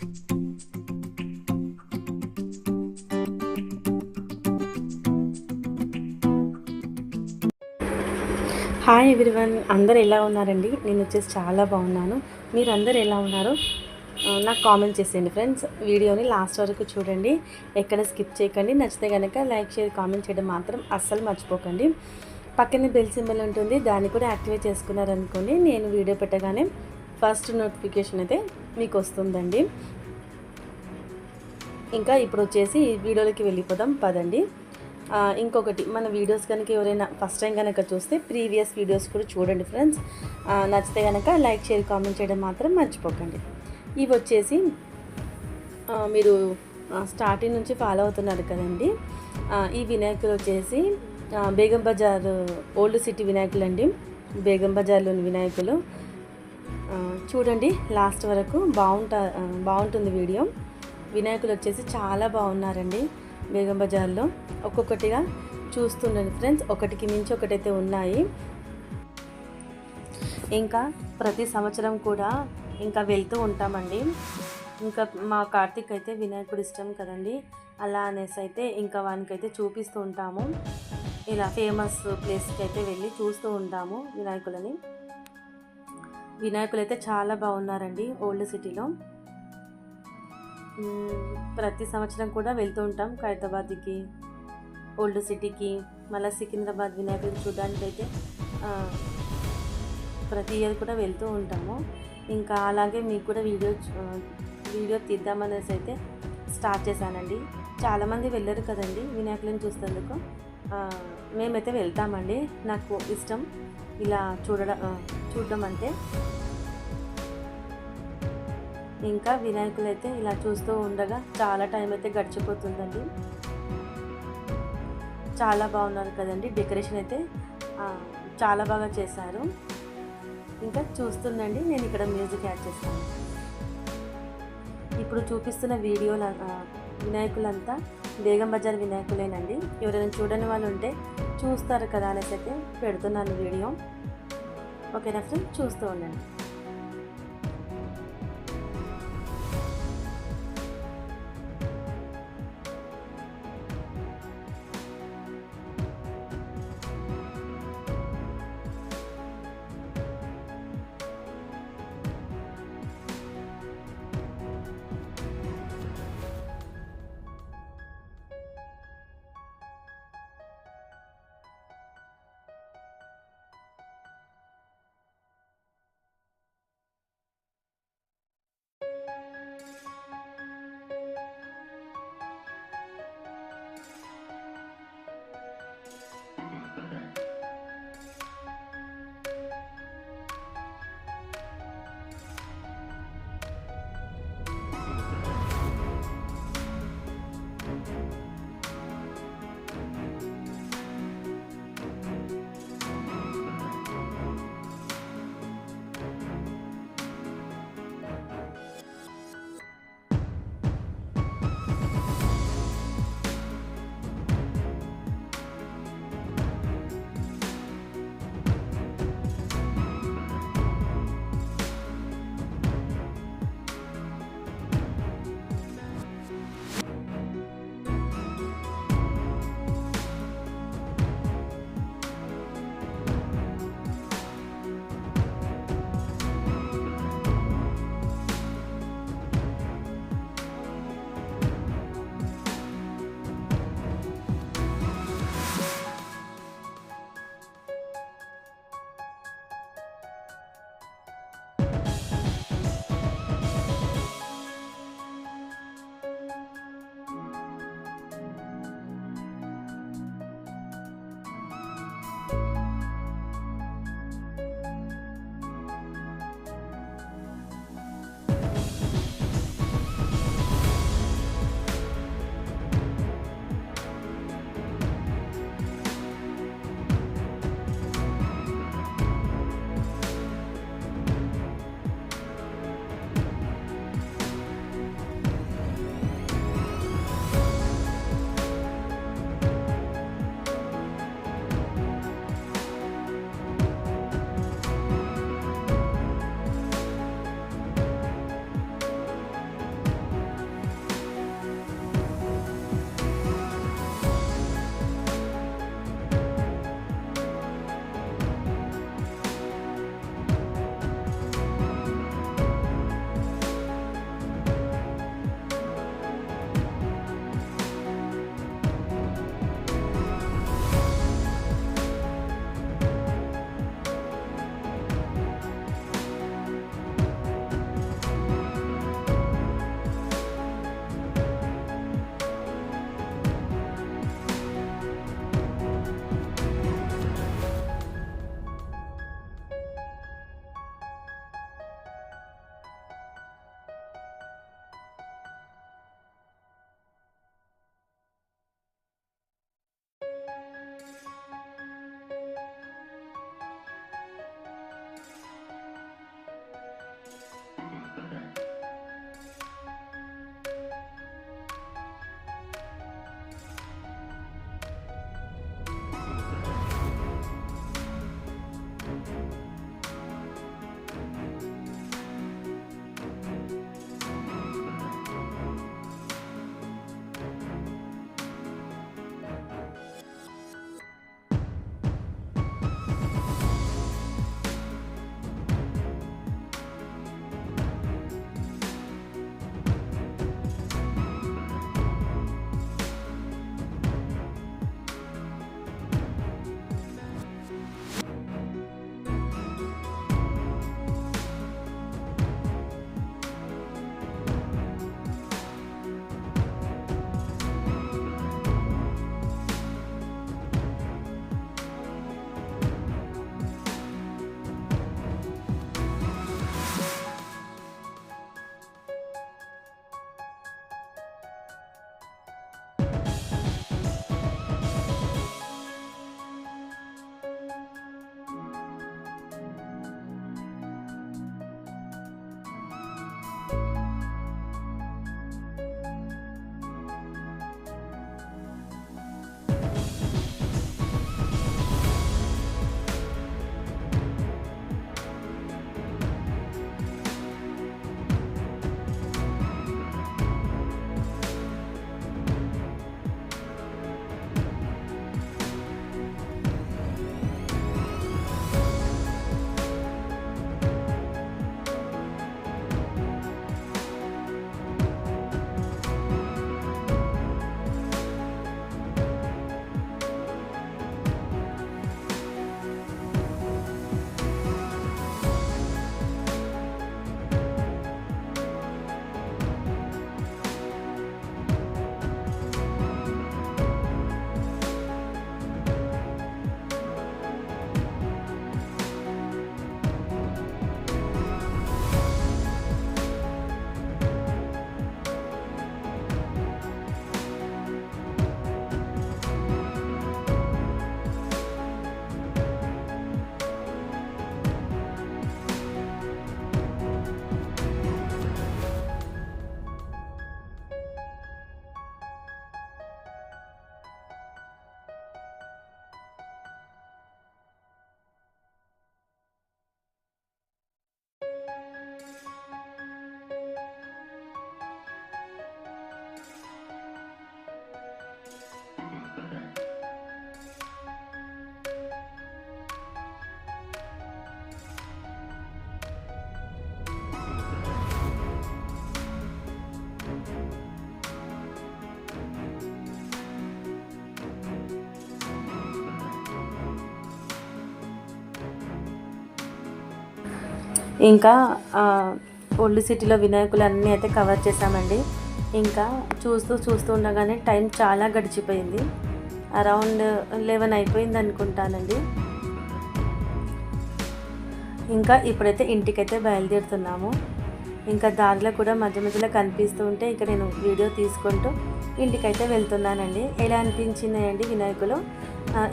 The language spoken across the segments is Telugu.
హాయ్ ఎవ్రీవన్, అందరు ఎలా ఉన్నారండి? నేను వచ్చేసి చాలా బాగున్నాను. మీరందరూ ఎలా ఉన్నారు నాకు కామెంట్ చేసేయండి ఫ్రెండ్స్. వీడియోని లాస్ట్ వరకు చూడండి, ఎక్కడ స్కిప్ చేయకండి. నచ్చితే కనుక లైక్, షేర్, కామెంట్ చేయడం మాత్రం అస్సలు మర్చిపోకండి. పక్కనే బెల్ సింబల్ ఉంటుంది, దాన్ని కూడా యాక్టివేట్ చేసుకున్నారనుకోండి, నేను వీడియో పెట్టగానే ఫస్ట్ నోటిఫికేషన్ అయితే మీకు వస్తుందండి. ఇంకా ఇప్పుడు వచ్చేసి వీడియోలోకి వెళ్ళిపోదాం పదండి. ఇంకొకటి, మన వీడియోస్ కనుక ఎవరైనా ఫస్ట్ టైం కనుక చూస్తే ప్రీవియస్ వీడియోస్ కూడా చూడండి ఫ్రెండ్స్. నచ్చితే కనుక లైక్, షేర్, కామెంట్ చేయడం మాత్రం మర్చిపోకండి. ఇవి వచ్చేసి మీరు స్టార్టింగ్ నుంచి ఫాలో అవుతున్నారు కదండి. ఈ వినాయకులు వచ్చేసి బేగం బజార్ ఓల్డ్ సిటీ వినాయకులు అండి. బేగం బజార్లోని వినాయకులు చూడండి లాస్ట్ వరకు బాగుంటుంది వీడియో. వినాయకులు వచ్చేసి చాలా బాగున్నారండి బేగం బజార్లో. ఒక్కొక్కటిగా చూస్తుండండి ఫ్రెండ్స్, ఒకటికి మించి ఒకటైతే ఉన్నాయి. ఇంకా ప్రతి సంవత్సరం కూడా ఇంకా వెళ్తూ ఉంటామండి. ఇంకా మా కార్తీక్ అయితే వినాయకుడు ఇష్టం కదండి, అలా అనేసి అయితే ఇంకా వానికైతే చూపిస్తూ ఉంటాము. ఇలా ఫేమస్ ప్లేస్కి అయితే వెళ్ళి చూస్తూ ఉంటాము వినాయకులని. వినాయకులు అయితే చాలా బాగున్నారండి ఓల్డ్ సిటీలో. ప్రతి సంవత్సరం కూడా వెళ్తూ ఉంటాం ఖైరతాబాద్కి, ఓల్డ్ సిటీకి, మళ్ళీ సికింద్రాబాద్ వినాయకుడిని చూడడానికి అయితే ప్రతి ఇయర్ కూడా వెళ్తూ ఉంటాము. ఇంకా అలాగే మీకు కూడా వీడియో తీద్దామనేసి అయితే స్టార్ట్ చేశానండి. చాలామంది వెళ్ళరు కదండి వినాయకులను చూసేందుకు. మేమైతే వెళ్తామండి, నాకు ఇష్టం ఇలా చూడడం అంటే. ఇంకా వినాయకులు అయితే ఇలా చూస్తూ ఉండగా చాలా టైం అయితే గడిచిపోతుందండి. చాలా బాగున్నారు కదండి, డెకరేషన్ అయితే చాలా బాగా చేశారు. ఇంకా చూస్తుండండి, నేను ఇక్కడ మ్యూజిక్ యాడ్ చేస్తాను. ఇప్పుడు చూపిస్తున్న వీడియోల వినాయకులంతా బేగం బజార్ వినాయకులేనండి. ఎవరైనా చూడని వాళ్ళు ఉంటే చూస్తారు కదా అనేసి అయితే పెడుతున్నాను వీడియో. ఓకేనా ఫ్రెండ్స్, చూస్తూ ఉండండి. ఇంకా ఓల్డ్ సిటీలో వినాయకులు అన్నీ అయితే కవర్ చేసామండి. ఇంకా చూస్తూ ఉండగానే టైం చాలా గడిచిపోయింది. అరౌండ్ 11 అయిపోయింది అనుకుంటానండి. ఇంకా ఇప్పుడైతే ఇంటికైతే బయలుదేరుతున్నాము. ఇంకా దారిలో కూడా మధ్య మధ్యలో కనిపిస్తూ ఉంటే ఇక నేను వీడియో తీసుకుంటూ ఇంటికైతే వెళ్తున్నానండి. ఎలా అనిపించిందండి వినాయకులు,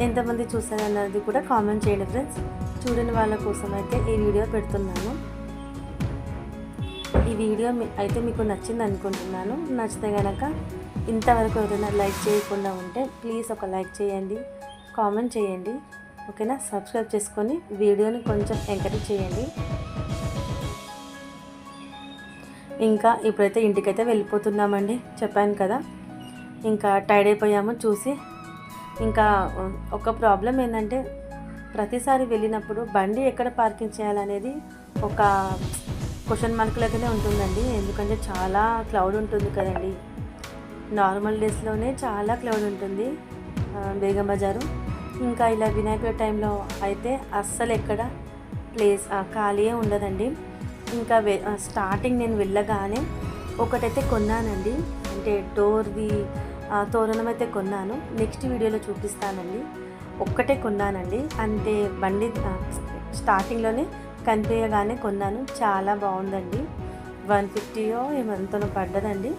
ఎంతమంది చూసారన్నది కూడా కామెంట్ చేయండి ఫ్రెండ్స్. చూడని వాళ్ళ కోసం అయితే ఈ వీడియో పెడుతున్నాను. ఈ వీడియో అయితే మీకు నచ్చింది అనుకుంటున్నాను. నచ్చితే కనుక ఇంతవరకు ఎవరైనా లైక్ చేయకుండా ఉంటే ప్లీజ్ ఒక లైక్ చేయండి, కామెంట్ చేయండి, ఓకేనా. సబ్స్క్రైబ్ చేసుకొని వీడియోని కొంచెం ఎంకరేజ్ చేయండి. ఇంకా ఇప్పుడైతే ఇంటికైతే వెళ్ళిపోతున్నామండి. చెప్పాను కదా, ఇంకా టైర్డ్ అయిపోయాము చూసి. ఇంకా ఒక ప్రాబ్లం ఏంటంటే ప్రతిసారి వెళ్ళినప్పుడు బండి ఎక్కడ పార్కింగ్ చేయాలనేది ఒక క్వశ్చన్ మార్క్ లాగానే ఉంటుందండి. ఎందుకంటే చాలా క్లౌడ్ ఉంటుంది కదండి. నార్మల్ డేస్లోనే చాలా క్లౌడ్ ఉంటుంది బేగం బజారు. ఇంకా ఇలా వినాయకుల టైంలో అయితే అస్సలు ఎక్కడ ప్లేస్ ఖాళీయే ఉండదండి. ఇంకా స్టార్టింగ్ నేను వెళ్ళగానే ఒకటైతే కొన్నానండి, అంటే డోర్ది తోరణం అయితే కొన్నాను. నెక్స్ట్ వీడియోలో చూపిస్తానండి. ఒక్కటే కొన్నానండి, అంటే బండి స్టార్టింగ్లోనే కనిపించగానే కొన్నాను. చాలా బాగుందండి. 150 ఏమంతనో పడ్డదండి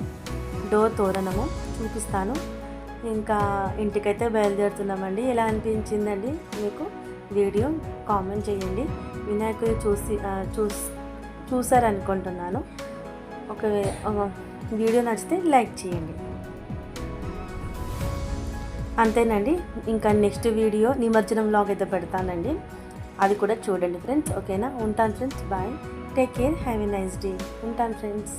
డోర్ తోరణము. చూపిస్తాను. ఇంకా ఇంటికైతే బయలుదేరుతున్నామండి. ఎలా అనిపించిందండి మీకు వీడియో కామెంట్ చేయండి. వినాయకుడు చూసారనుకుంటున్నాను. ఒక వీడియో నచ్చితే లైక్ చేయండి. అంతేనండి. ఇంకా నెక్స్ట్ వీడియో నిమజ్జనం వ్లాగ్ అయితే పెడతానండి, అది కూడా చూడండి ఫ్రెండ్స్, ఓకేనా. ఉంటాను friends, bye, take care, have a nice day. ఉంటాను ఫ్రెండ్స్.